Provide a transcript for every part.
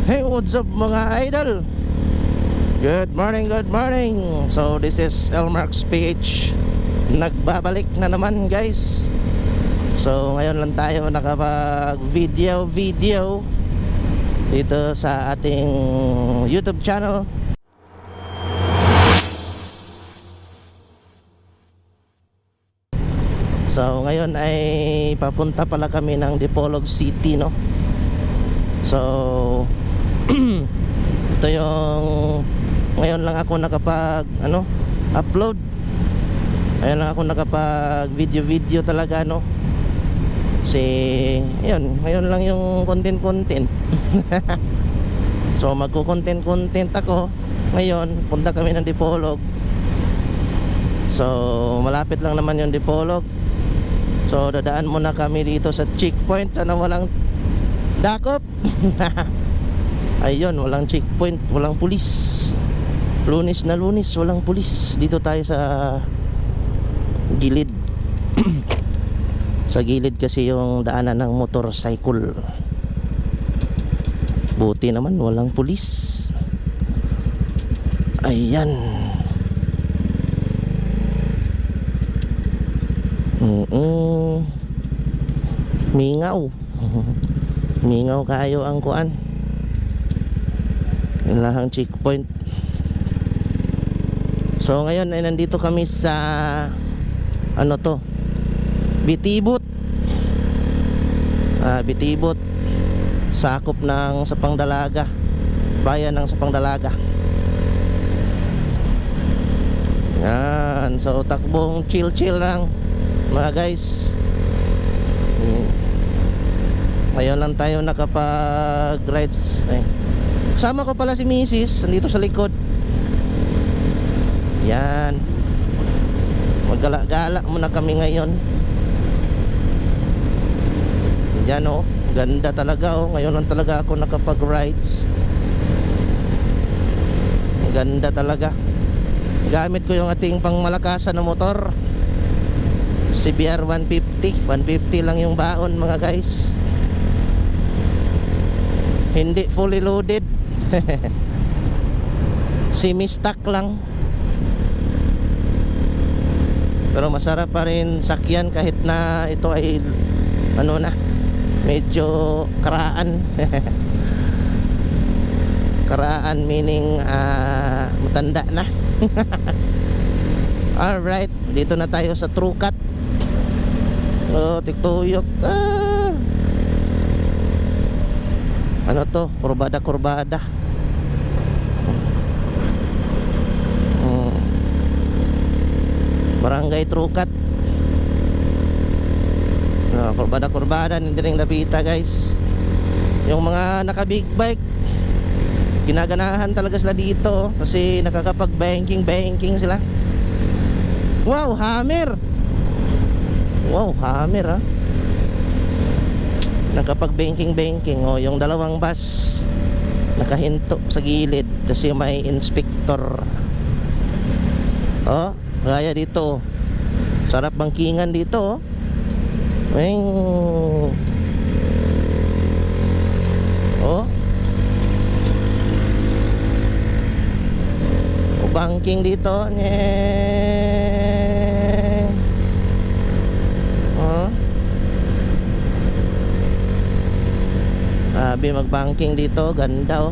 Hey, what's up mga idol? Good morning, good morning. So this is Elmarx PH. Nagbabalik na naman guys. So ngayon lang tayo nakapag video dito sa ating YouTube channel. So ngayon ay papunta pala kami ng Dipolog City, no? So ito yung ngayon lang ako nakapag upload. Ngayon lang ako nakapag video talaga, no? Kasi yun, ngayon lang yung content so magko-content ako ngayon. Punta kami ng Dipolog. So malapit lang naman yung Dipolog. So dadaan muna kami dito sa checkpoint. Sana walang dakop. Ayun, walang checkpoint, walang pulis. Lunes na Lunes, walang pulis. Dito tayo sa gilid. Sa gilid kasi yung daanan ng motorcycle. Buti naman walang pulis. Ayan. Mingaw. Mingaw kayo ang kuan. Ilahang checkpoint. So ngayon ay nandito kami sa Bitibut. Bitibut, sakop ng Sapangdalaga, bayan ng Sapangdalaga. Yan. So takbong chill lang mga guys. Ngayon lang tayo nakapag-rides. Kasama ko pala si Mrs. Nandito sa likod. Yan. Maggala-gala muna kami ngayon. Yan ganda talaga Ngayon lang talaga ako nakapag-rides. Ganda talaga. Gamit ko yung ating pangmalakasan na motor, CBR 150. 150 lang yung baon mga guys. Hindi fully loaded. Semi-stock lang. Pero masarap pa rin sakyan kahit na ito ay medyo karaan. Karaan meaning matanda na. Alright, dito na tayo sa Trukat. Tiktuyok. Kurbada. Barangay Trukat. Kurbada hindi rin labita guys. Yung mga naka big bike, ginaganahan talaga sila dito kasi nakakapag banking sila. Wow, Hammer. Nakapag banking. Yung dalawang bus nakahinto sa gilid kasi may inspector. Gaya dito. Sarap bangkingan dito. Banking dito. Sabi mag-banking dito, ganda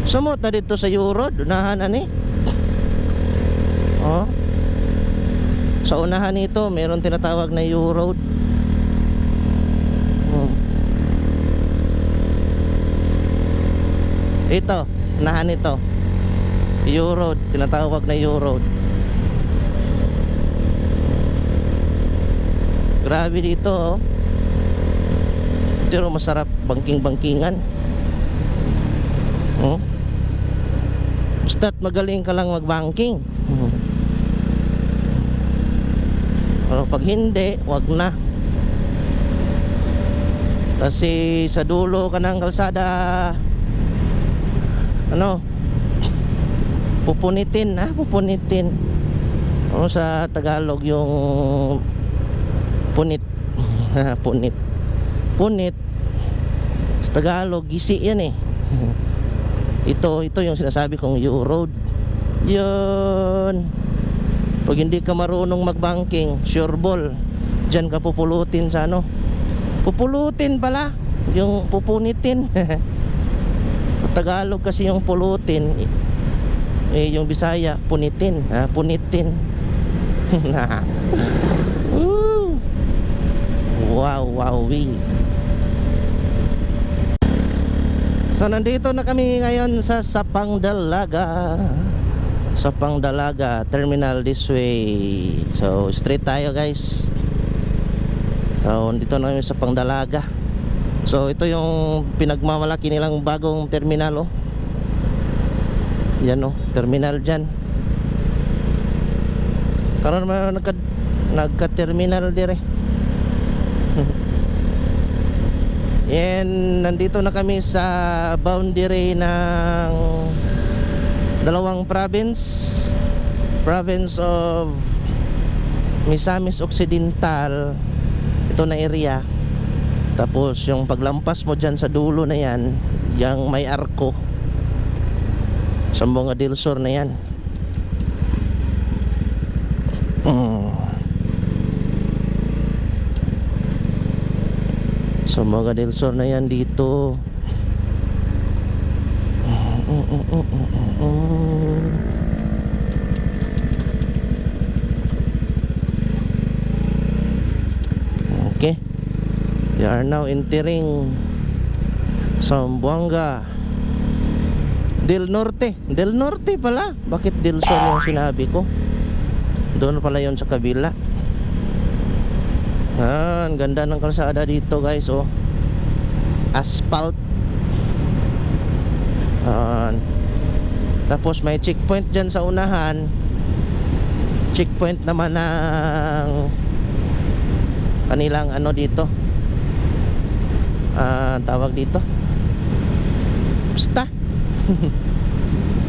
sumot na dito sa Eurod. Unahan sa unahan nito meron tinatawag na Eurod. Ito, unahan nito Eurod, tinatawag na Eurod. Grabe dito pero masarap bangkingan. Basta't magaling ka lang mag-banking. Pero pag hindi, wag na. Kasi sa dulo ka ng kalsada, pupunitin. Sa Tagalog yung punit. Punit. Punit sa Tagalog, gisi yan eh. Ito yung sinasabi kong U-road. Yun. Pag hindi ka marunong mag-banking, sure ball, dyan ka pupulutin sa ano. Pupulutin pala, yung pupunitin. Sa Tagalog kasi yung pulutin, yung Bisaya, punitin. Punitin. Woo! Wow, wowie. So nandito na kami ngayon sa Sapang Dalaga. Sapang Dalaga terminal this way. So straight tayo guys. So dito na kami sa Sapang Dalaga. So ito yung pinagmamalaki nilang bagong terminal oh. Yan oh, terminal dyan. Karon man nagka-terminal dire. And nandito na kami sa boundary ng dalawang province of Misamis Occidental. Ito na area. Tapos yung paglampas mo dyan sa dulo na yan, yung may arko, Sambonga del Sur na yan. Sambonga del Sur na yan dito. Okay, we are now entering Sambonga del Norte. Del Norte pala. Bakit del Sur yung sinabi ko? Doon pala yon sa kabila. Ang ganda ng kalsada dito guys oh. Asphalt. Tapos may checkpoint dyan sa unahan. Checkpoint naman ng kanilang ano dito, tawag dito, basta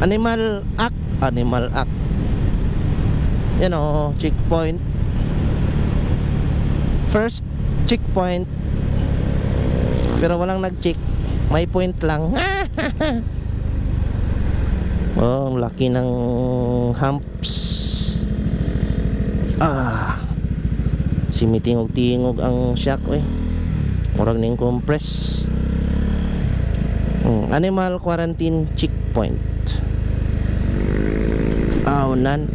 Animal Act. Animal Act. Yan o, checkpoint. First checkpoint. Pero walang nag-check. May point lang. Oh, laki ng humps. Simitingog-tingog ang shock eh. Murag ning compress. Animal quarantine checkpoint. Nan.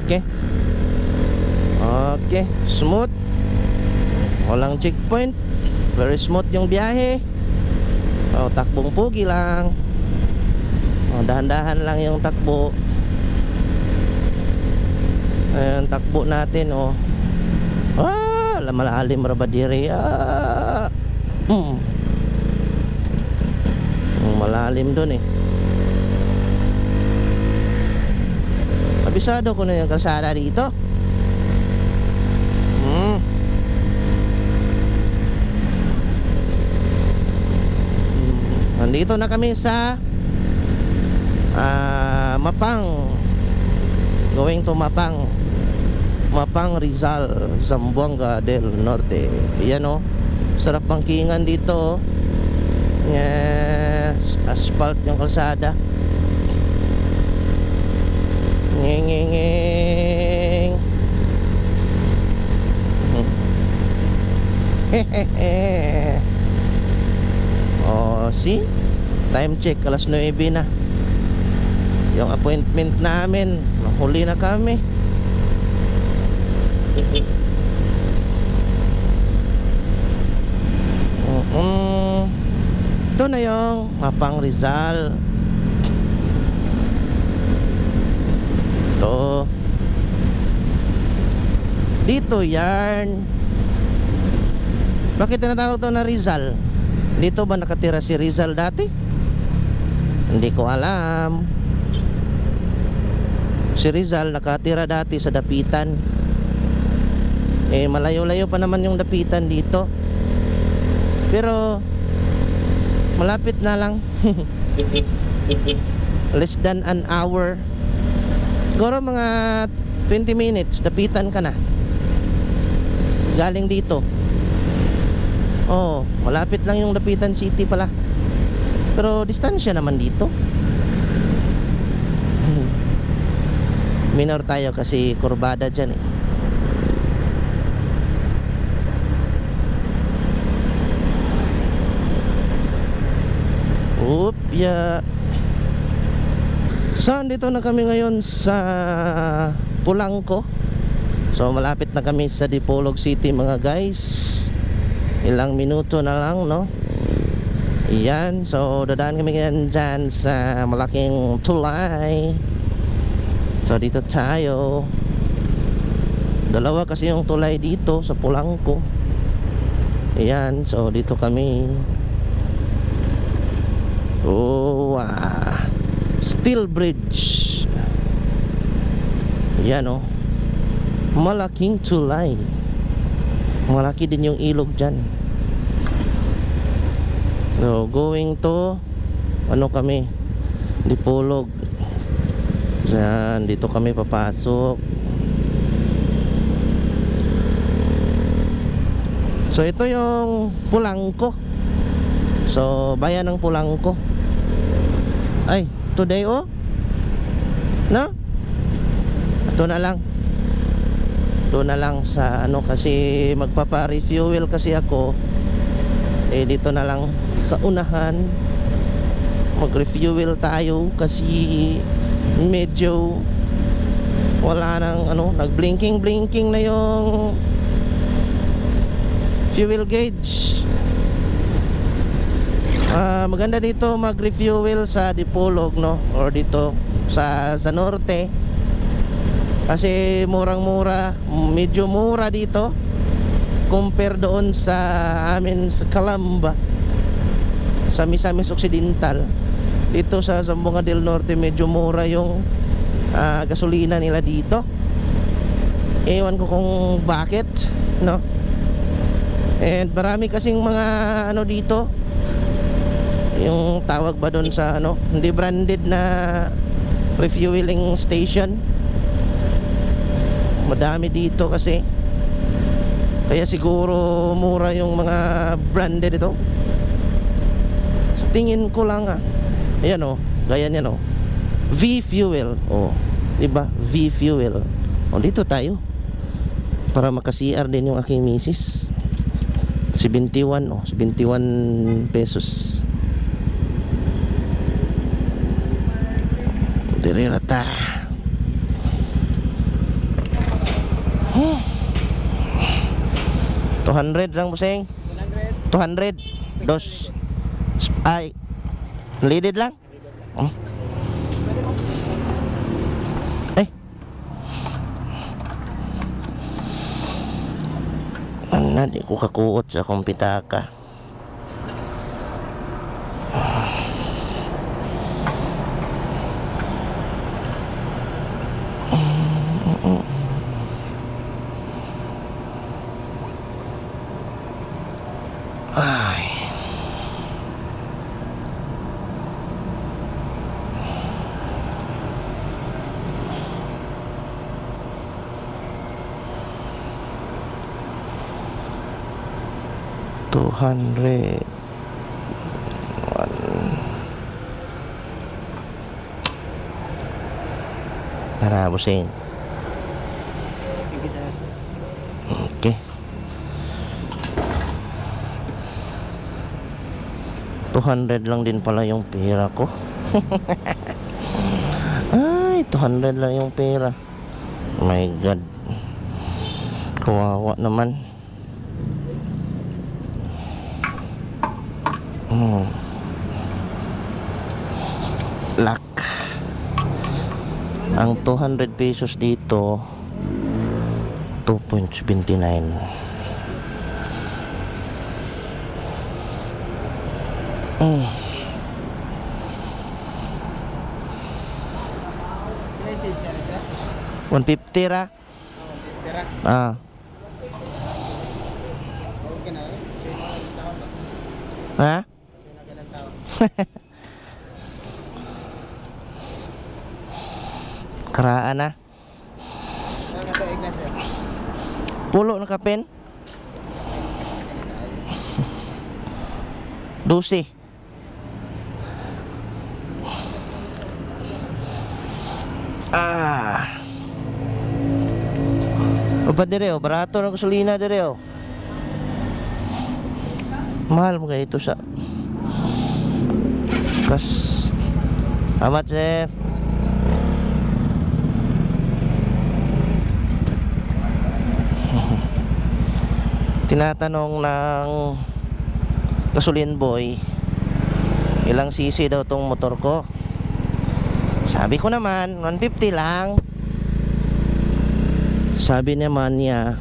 Okay. Okay, smooth. Walang checkpoint. Very smooth yung biyahe. Takbong pugi lang. Dahan-dahan lang yung takbo. Ayan, takbo natin oh. Malalim rabadiri. Malalim dun eh. Abisado ko na yung kalsada dito. Nandito na kami sa Mapang. Going to Mapang. Mapang, Rizal, Zamboanga del Norte. Yan o, sarap pangkingan dito. Yes, asphalt yung kalsada. Nging. Oh, see? Time check, alas 9 na. Yung appointment namin, nahuli na kami. Ito na yung Mapang Rizal. Ito. Dito yan. Bakit tinatawag ito na Rizal? Dito ba nakatira si Rizal dati? Hindi ko alam. Si Rizal nakatira dati sa Dapitan. Malayo-layo pa naman yung Dapitan dito. Pero malapit na lang. Less than an hour. Siguro mga 20 minutes, dapitan ka na. Galing dito. Oh, malapit lang yung Dapitan City pala. Pero distansya naman dito. Minor tayo kasi kurbada dyan eh. Upya. So, dito na kami ngayon sa Pulangco. So, malapit na kami sa Dipolog City mga guys. Ilang minuto na lang, no? Yan. So, dadaan kami ngayon dyan sa malaking tulay. So, dito tayo. Dalawa kasi yung tulay dito sa Pulangco. Yan. So, dito kami. Oh, Steel Bridge. Yan, oh. Malaking tulay. Malaki din yung ilog dyan. So, going to ano kami, Dipolog. Yan, dito kami papasok. So, ito yung Pulangco. So, bayan ng Pulangco. Ay, today oh. No? Ito na lang. Doon na lang sa ano kasi magpapa-refuel kasi ako. Eh dito na lang sa unahan mag-refuel tayo kasi medyo wala nang ano, nag-blinking na yung fuel gauge. Maganda dito mag-refuel sa Dipolog, no? Or dito sa norte. Kasi murang-mura, medyo mura dito compare doon sa amin sa Calamba, sa Misamis Occidental. Dito sa Zamboanga del Norte medyo mura yung gasolina nila dito. Ewan ko kung bakit, no? And marami kasing mga ano dito, yung tawag ba doon sa ano, hindi branded na refueling station. Madami dito kasi. Kaya siguro mura yung mga branded ito. Sa tingin ko lang ayan oh, gaya niyan oh. V-Fuel. Oh, diba? V-Fuel. Oh, dito tayo. Para maka-CR din yung aking misis. 71 oh, 71 pesos. Dirirata. 200 lang buseng. 200. Dos. Ay. Leaded lang. Oh. Eh. Ano, di ko kakuot sa akong pitaka. Ay. $200. Tara, busing. Okay. 200 lang din pala yung pera ko. Ay, 200 lang yung pera. My God. Kawawa naman. Luck. Ang 200 pesos dito 2.79. $150 ra. Ah. Ha? Karaan na. sir. Pulo na kapen. 12. O ba dire, barato ng gasolina dire, oh. Mahal mo kayo ito sa kas. Amat, sir. Tinatanong ng gasoline boy, ilang cc daw tong motor ko. Sabi ko naman 150 lang. Sabi naman niya,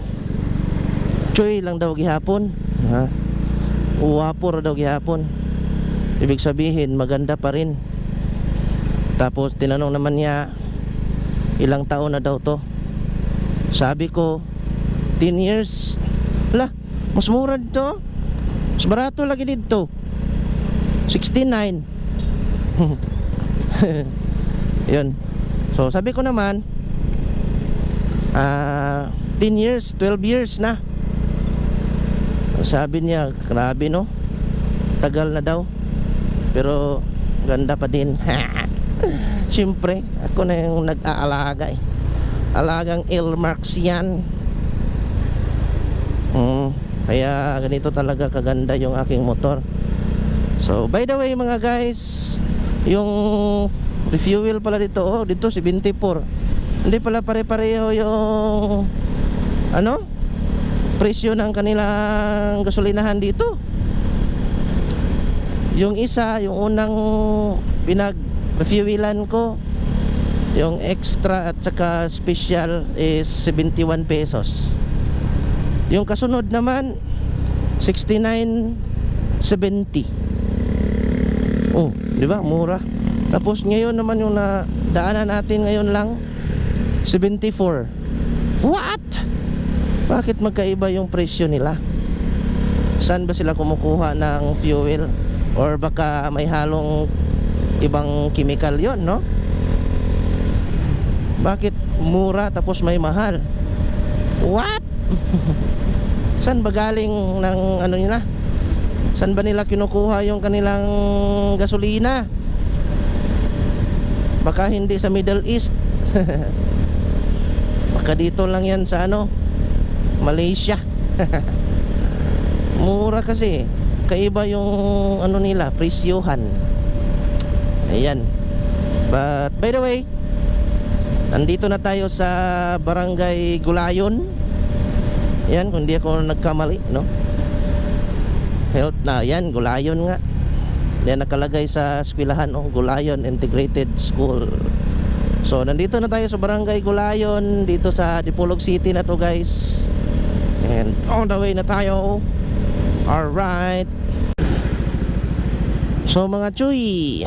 choy lang daw gihapon, ha? Uwapor daw gihapon. Ibig sabihin maganda pa rin. Tapos tinanong naman niya, ilang taon na daw to. Sabi ko 10 years. Lah, mas mura dito. Mas barato lagi dito. 69. Yun. So sabi ko naman 10 years, 12 years na. Sabi niya, grabe no, tagal na daw, pero ganda pa din. Siyempre, ako na yung nag-aalaga eh. Alagang Ilmarks yan. Kaya ganito talaga kaganda yung aking motor. So by the way mga guys, yung refuel pala dito, oh, dito 74. Hindi pala pare-pareho yung ano, presyo ng kanilang gasolinahan dito. Yung isa, yung unang pinag-refuelan ko, yung extra at saka special is 71 pesos. Yung kasunod naman 69.70. Oh, di ba? Mura. Tapos ngayon naman yung daanan natin ngayon lang 74. What? Bakit magkaiba yung presyo nila? Saan ba sila kumukuha ng fuel? Or baka may halong ibang chemical yon, no? Bakit mura tapos may mahal? What? Saan ba galing ng ano nila? Saan ba nila kinukuha yung kanilang gasolina? Baka hindi sa Middle East. Baka dito lang yan sa ano, Malaysia. Mura kasi. Kaiba yung ano nila, presyohan. Ayan. But by the way, nandito na tayo sa Barangay Gulayon. Yan, kung di ako nagkamali, no? Health na, yan, Gulayon nga. Yan, nakalagay sa eskwelahan, oh, Gulayon Integrated School. So, nandito na tayo sa Barangay Gulayon, dito sa Dipolog City na to, guys. And on the way na tayo. Alright. So, mga chuy,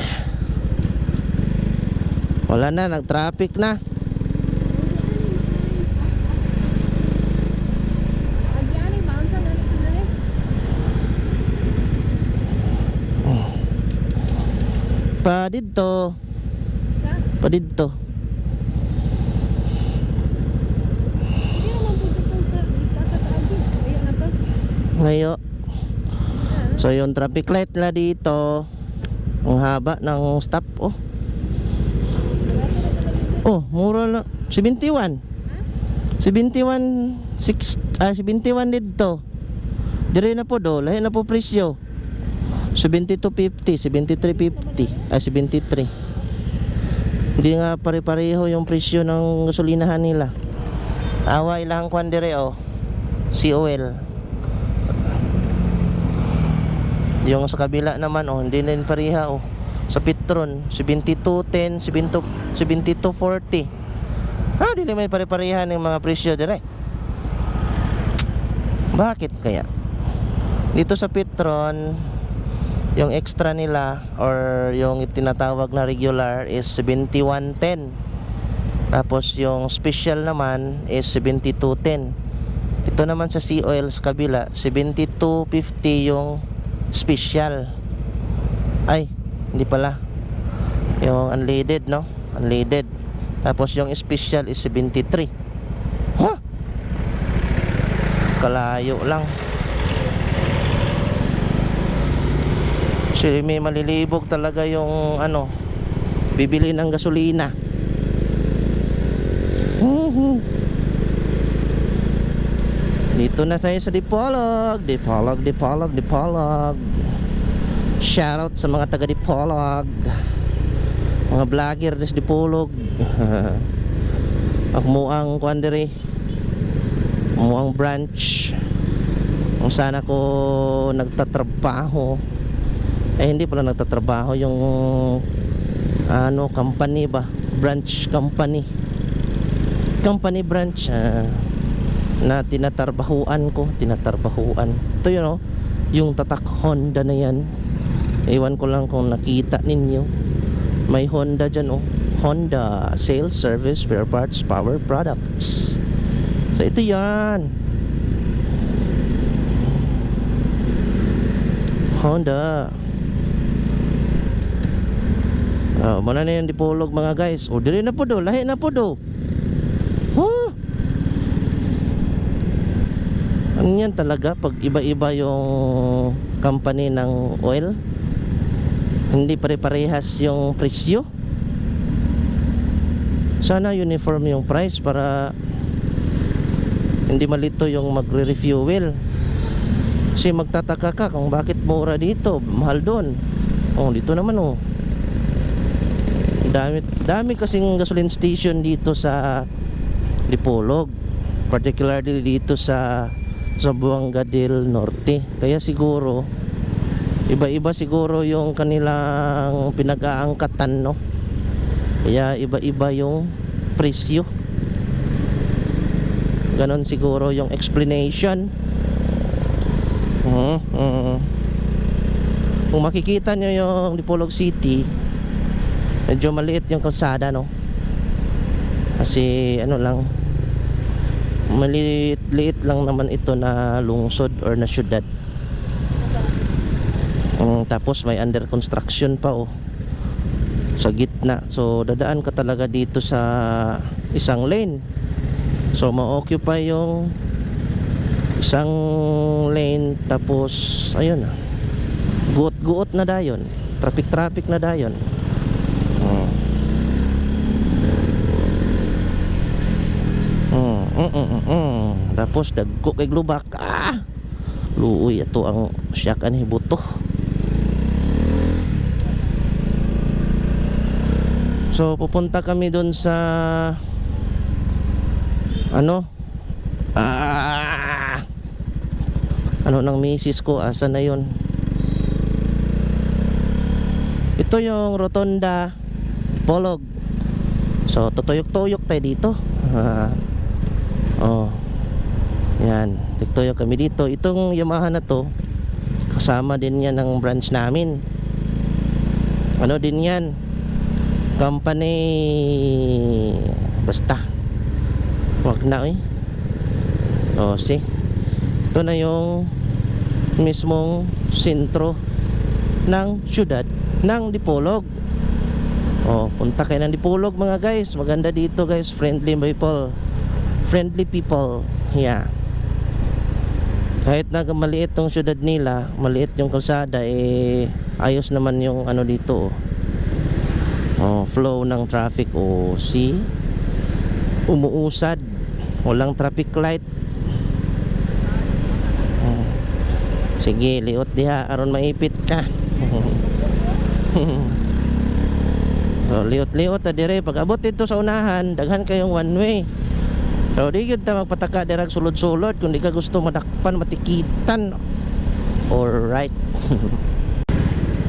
wala na, nag-traffic na. Pa dito. Pa dito. Ngayon. So yung traffic light na dito, ang haba ng stop, oh. Oh, mura lang. 71. 71 71 dito. Dire na po do, lahi na po presyo. 72.50, 73.50, 73. Hindi nga pare-pareho yung presyo ng gasolinahan nila. Awa ilang kwan dire, oh. COL. Yung sa kabila naman, oh, hindi din pareha, oh. Sa Petron 72.10, 72.40. Ah, hindi may pare-parehan ng mga presyo dire. Bakit kaya? Dito sa Petron, yung extra nila or yung tinatawag na regular is 71.10. Tapos yung special naman is 72.10. Ito naman sa COL sa kabila 72.50 yung special. Ay, hindi pala. Yung unleaded, no? Unleaded. Tapos yung special is 73. Huh? kalayo lang. Kasi may malilibog talaga yung ano, bibili ng gasolina. Dito na tayo sa Dipolog. Dipolog. Shoutout sa mga taga Dipolog, mga vlogger des Dipolog. Muang kuandere, muang branch kung sana ko nagtatrabaho. Hindi pala nagtatrabaho, yung ano, company ba, branch company branch na tinatarbahuan ko. Ito yun, yung tatak Honda na yan. Ewan ko lang kung nakita ninyo, may Honda dyan, Honda Sales, Service, Spare Parts, Power Products. So ito yan, Honda. Mana na yan Dipolog mga guys. Dili na po do, lahi na po do. Ano yan talaga pag iba-iba yung company ng oil, hindi pare-parehas yung presyo. Sana uniform yung price para hindi malito yung magre-refuel. Kasi magtataka ka kung bakit mura dito, mahal doon. Dito naman dami kasing gasoline station dito sa Dipolog, particularly dito sa Buanga del Norte. Kaya siguro iba-iba siguro yung kanilang pinag-aangkatan, no? Kaya iba-iba yung presyo. Ganon siguro yung explanation. Kung makikita nyo yung Dipolog City, medyo maliit yung kalsada, no? Kasi ano lang, maliit lang naman ito na lungsod or na syudad. Tapos may under construction pa sa gitna. So dadaan ka talaga dito sa isang lane. So ma-occupy yung isang lane. Tapos ayun, guot-guot na dayon, traffic na dayon. Tapos dagko kay glubak. Luoy ato ang siyakan hibuto. So pupunta kami doon sa ano ng misis ko. Asa na yun? Ito yung Rotonda Dipolog. So tutuyok-tuyok tayo dito. Yan, tiktoyo kami dito. Itong Yamaha na to, kasama din yan ng branch namin. Ano din yan, company, basta wag na see, ito na yung mismong sentro ng syudad ng Dipolog. Punta kayo ng Dipolog mga guys. Maganda dito guys, friendly people. Yeah. Kahit na maliit tong syudad nila, maliit yung kalsada, ayos naman yung ano dito. Flow ng traffic. See, umuusad, walang traffic light. Sige, liot diha aron maipit ka. So liot-liot dire. Pag abot dito sa unahan, daghan kayong one way. So di gyud ta magpataka dirag sulod-sulod kung di ka gusto madakpan, matikitan. Alright.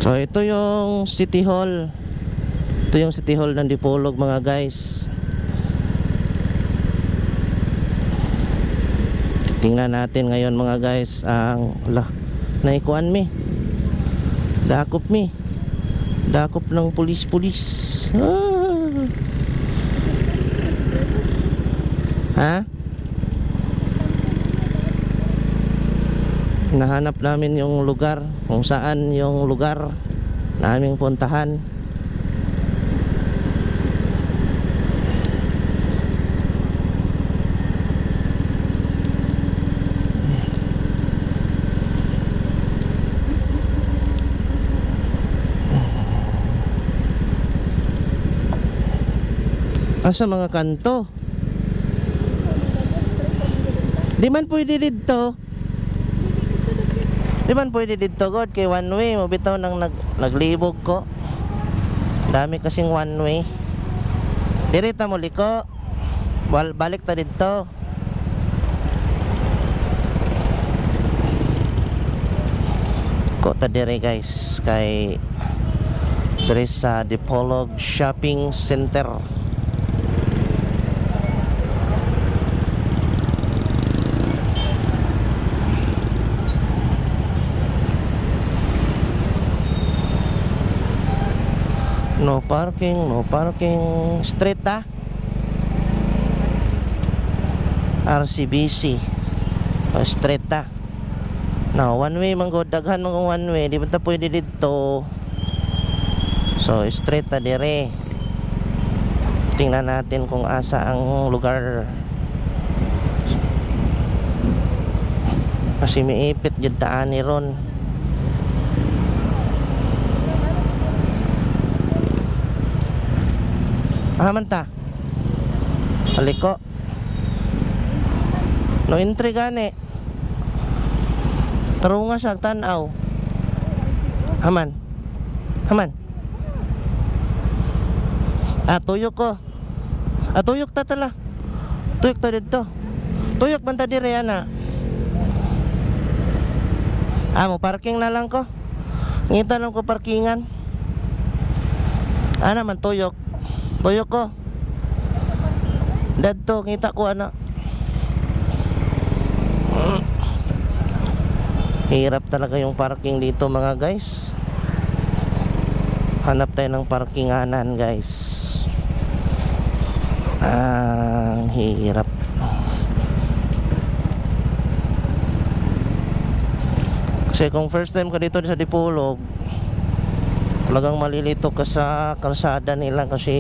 So ito yung City Hall. Ito yung City Hall ng Dipolog mga guys. Tingnan natin ngayon mga guys ang naikuan mi. Dakop ng pulis. Nahanap namin yung lugar, kung saan yung lugar naming puntahan. Asa mga kanto? Di man pwede dito. Di man pwede dito god kay one way mo bitaw nang naglibog ko. Dami kasing one way. Dirita mo liko. Balik ta dito. Ko ta dire guys kay dire sa Dipolog Shopping Center. No parking street RCBC street no, one way man go, daghan mga one way, di ba ta pwede dito. So straight dire. Tingnan natin kung asa ang lugar. Kasi miipit jud taan ni ron. Man ta aliko no entry gani tarunga sa tanaw haman tuyok ko tuyok ta tala tuyok ta dito tuyok man ta dire ana mo parking na lang ko ngita lang ko parkingan ana man tuyok ko dadto kita ko ana hirap talaga yung parking dito mga guys. Hanap tayo ng parkinganan guys. Ang hirap. Kasi kung first time ka dito sa Dipolog, talagang malilito ka sa kalsada nila kasi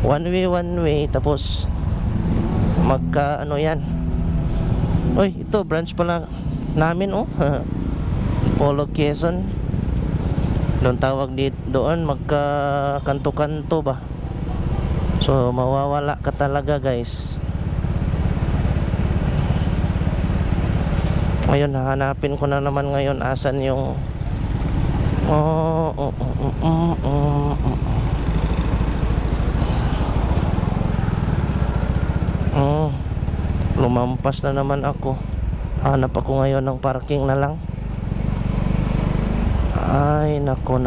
one way tapos magka yan. Ito branch pala namin Dipolog Quezon. Doon tawag doon magka kanto-kanto ba. So mawawala ka talaga guys. Ngayon hahanapin ko na naman ngayon asan yung lumampas na naman ako. Hanap ako ngayon ng parking na lang. Ay nako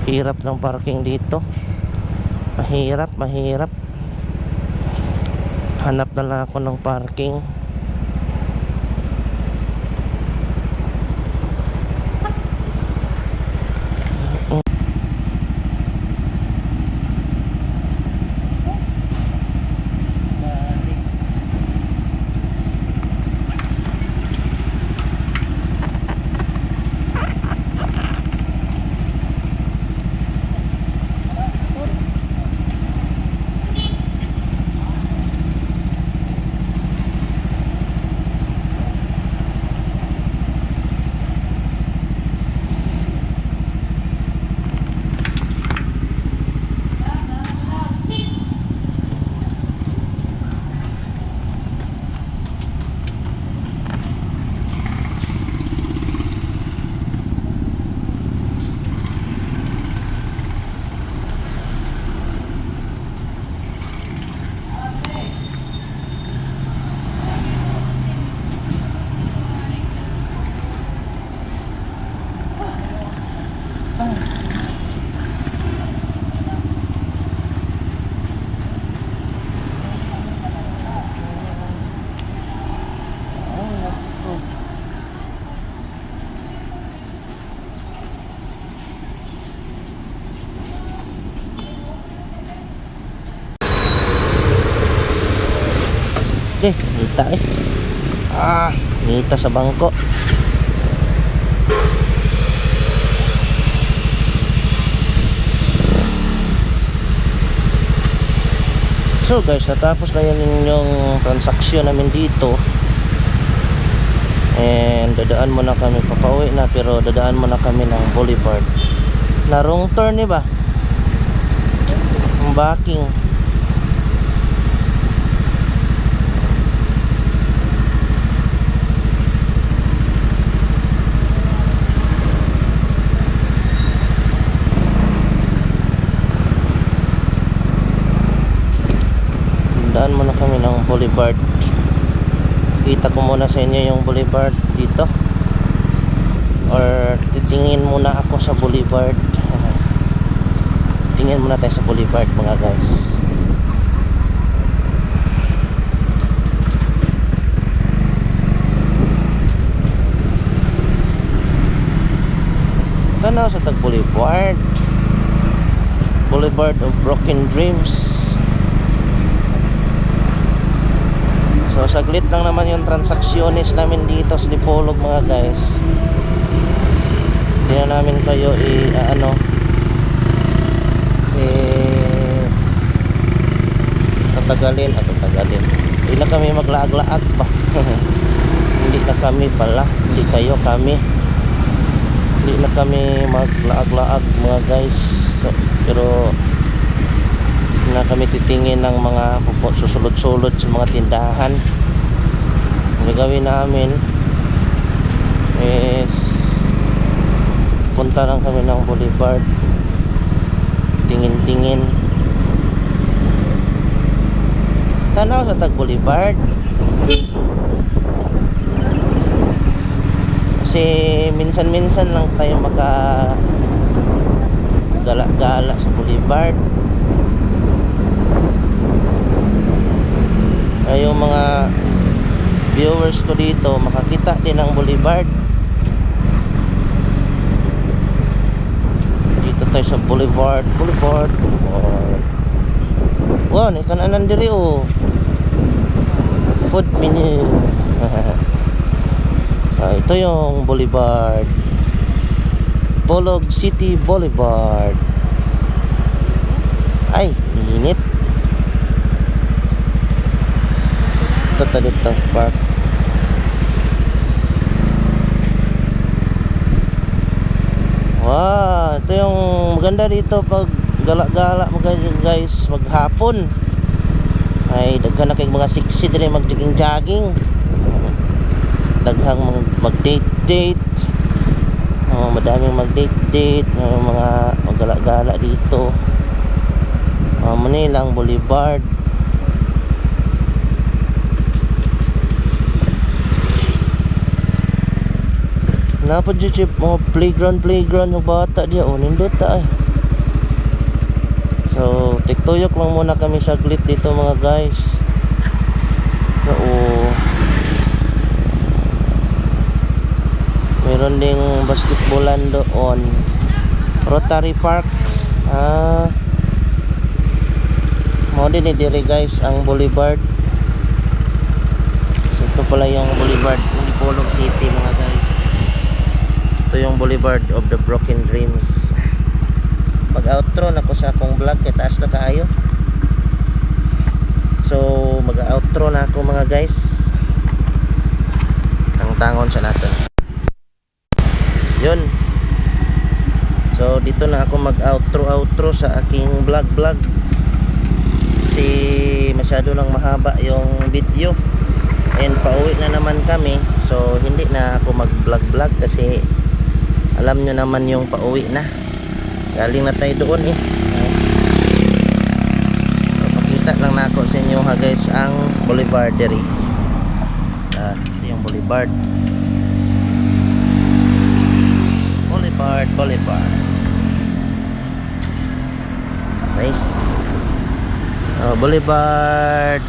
hirap ng parking dito. Mahirap hanap na lang ako ng parking. Nita nita sa bangko. So guys, natapos na yun yung transaksyon namin dito. And dadaan muna kami, papauwi na, pero dadaan muna kami ng Boulevard. Na wrong turn ni ba? Ang backing. Daan muna kami ng boulevard. Kita ko muna sa inyo yung boulevard dito. Or titingin muna ako sa boulevard. Tingin muna tayo sa boulevard mga guys. Tanaw sa tag boulevard. Boulevard of Broken Dreams. So saglit lang naman yung transacciones namin dito sa Dipolog mga guys. Hindi na namin kayo tatagalin. Hindi na kami maglaag-laag pa. Hindi na kami pala. Hindi kayo kami. Hindi na kami maglaag-laag mga guys. So, pero na kami titingin ng mga susulod-sulod sa mga tindahan. Ang gagawin namin is punta lang kami ng boulevard, tingin-tingin, tanaw sa tag boulevard. Kasi minsan-minsan lang tayo maka gala-gala sa boulevard. Ay yung mga viewers ko dito makakita din ng boulevard. Dito tayo sa boulevard. Wow, ni kananan diri oh. Food menu. So ito yung boulevard. Polog City Boulevard. Ay, init. Ito dito park. Wow, ito yung maganda dito pag gala-gala mga guys maghapon. Ay daghan na kay mga sexy diri mag-jogging. Daghang mag-date. Madaming mag-date. Mga maggala-gala dito. Manilang Boulevard. Napa dyan mga playground yung bata diya. Nindot ta ay. So tiktuyok lang muna kami saglit dito mga guys. So meron ding basketballan doon. Rotary Park. Mo din diri guys ang boulevard. So ito pala yung boulevard ng Dipolog City mga guys. Ito yung Boulevard of the Broken Dreams. Mag-outro na ko sa akong vlog kay taas na kaayo. So mag-outro na ako mga guys. Ang tangon sa natin. Yun. So dito na ako mag-outro sa aking vlog. Kasi masyado nang mahaba yung video. And pauwi na naman kami. So hindi na ako mag-vlog kasi alam nyo naman yung pauwi na. Galing na tayo doon eh. So, pakita lang na ako sa inyo ha guys ang boulevard diri. Ito yung boulevard. Boulevard. Okay. Boulevard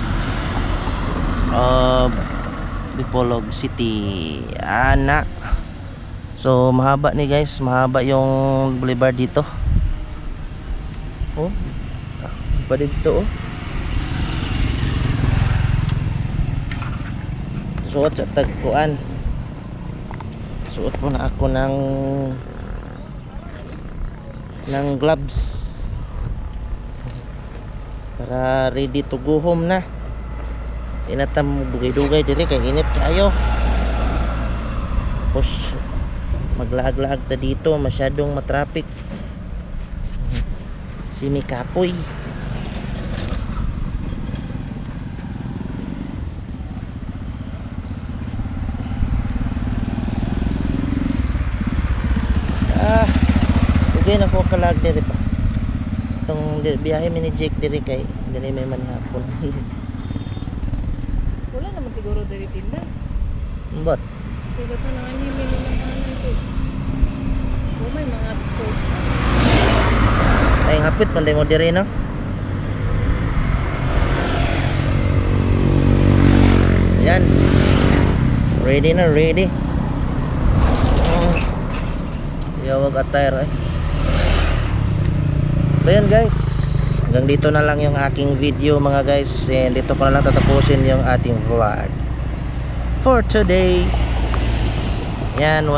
of Dipolog City. Anak. So mahaba ni guys, mahaba yung boulevard dito. Oh. Pa dito oh. Suot sa tagkuan. Suot muna ako ng gloves para ready to go home na. Tinatam dugay-dugay diri kay init kayo. Tapos maglaag-laag ta dito, masyadong matraffic. Si Mikapoy. Okay na ko kalag diri pa. Itong biyahe mini Jake diri kay diri may manihapon. Wala naman siguro dari tinda. But Kaya ito na nga niya minimum ito. Oh, may mga stores. ay hapit man mo diri no. Yan. Ready na, ready. Yawag attire eh. So yan guys, hanggang dito na lang yung aking video mga guys, and dito ko na lang tatapusin yung ating vlog for today. Yan,